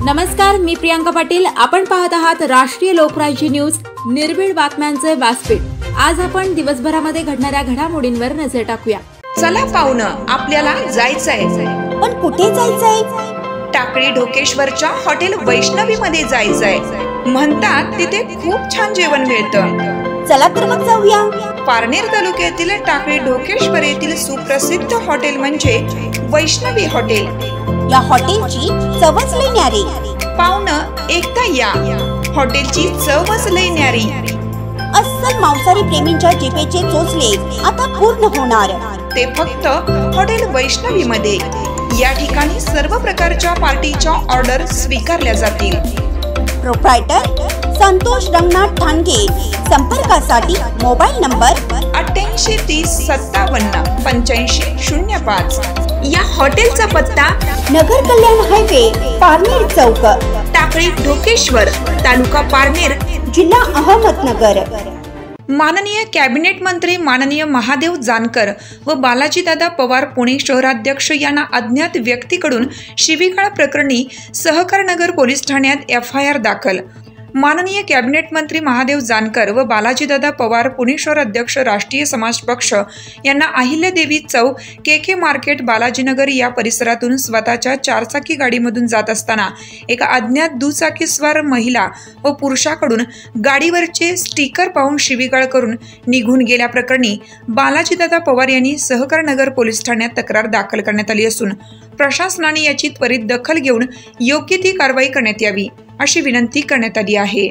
नमस्कार, मी प्रियांका पाटील। आपण पाहत आहात राष्ट्रीय लोकराज्य न्यूज, निर्भीड बातम्यांचे व्यासपीठ। आज आपण दिवसभरामध्ये घडणाऱ्या घडामोडींवर नजर टाकूया। चला पाहुणं, आपल्याला जायचंय। पण कुठे जायचंय? टाकळी ढोकेश्वरच्या हॉटेल वैष्णवी मध्ये जायचंय। म्हणतात तिथे खूप छान जेवण मिळतं। चला तर मग जाऊया। पारनेर तालुक्यातील टाकळी ढोकेश्वर येथील सुप्रसिद्ध हॉटेल म्हणजे वैष्णवी हॉटेल। या हॉटेलची चवच लई न्यारी। पाहुणं, एकदा या, हॉटेलची चवच लई न्यारी। अस्सल मांसाहारी प्रेमींच्या जिभेचे चोचले आता पूर्ण होणार, ते फक्त हॉटेल वैष्णवी मध्ये। या ठिकाणी सर्व प्रकारच्या पार्टीच्या ऑर्डर स्वीकारल्या जातील। प्रोप्रायटर संतोष रंगनाथ ठाणगे। संपर्कासाठी मोबाईल नंबर 88 30 57 85 05। या हॉटेलचा पत्ता नगर कल्याण हायवे, पारनेर चौक, टाकळी ढोकेश्वर, तालुका पारनेर, जिल्हा अहमदनगर। माननीय कॅबिनेट मंत्री माननीय महादेव जानकर व बालाजीदादा पवार पुणे शहराध्यक्ष यांना अज्ञात व्यक्तीकडून शिवीगाळ प्रकरणी सहकारनगर पोलीस ठाण्यात FIR दाखल। माननीय कॅबिनेट मंत्री महादेव जानकर व बालाजीदादा पवार पुणे शहर अध्यक्ष राष्ट्रीय समाज पक्ष यांना अहिल्यादेवी चौक, KK मार्केट, बालाजीनगर या परिसरातून स्वतःच्या चारचाकी गाडीमधून जात असताना एका अज्ञात दुचाकीस्वार महिला व पुरुषाकडून गाडीवरचे स्टिकर पाहून शिवीगाळ करून निघून गेल्याप्रकरणी बालाजीदादा पवार यांनी सहकारनगर पोलीस ठाण्यात तक्रार दाखल करण्यात आली असून प्रशासनाने याची त्वरित दखल घेऊन योग्य ती कारवाई करण्यात यावी अशी विनंती करण्यात आली आहे।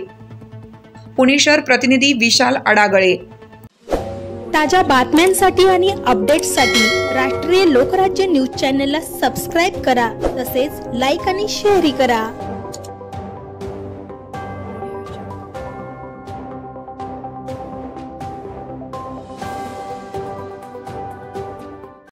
पुणे शहर प्रतिनिधी विशाल अडागळे। ताज्या बातम्यांसाठी आणि अपडेट्ससाठी राष्ट्रीय लोकराज्य न्यूज चॅनलला सबस्क्राईब करा, तसेच लाईक आणि शेअरही करा।